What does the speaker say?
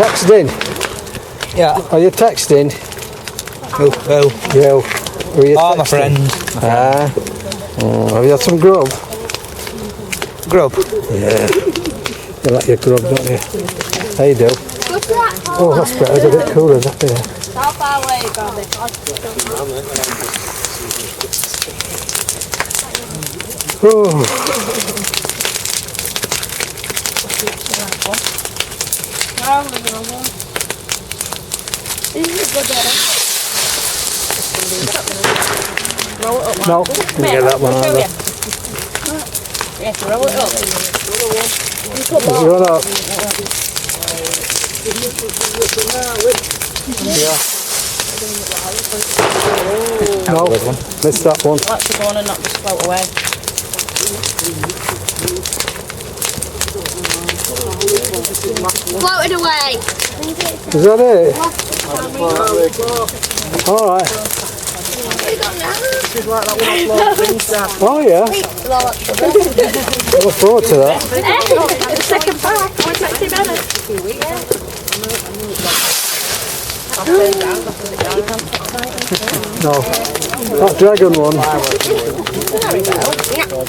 texting? Yeah. Are you texting? Who? You. Who are you Oh, my friend. Have you had some grub? Grub. Yeah. You like your grub, don't you? How you do? Oh, that's better. It's a bit cooler, is that? Yeah. How far away you got Oh. This is a good one. No, you get that one either. Yes, roll it up. Has it gone up? Yeah. No, missed that one. Let's go on and not just float away. Floated away. Is that it? Alright. Oh yeah. I look forward to that. The second part. I won't take 2 minutes. No, that dragon one. There we go.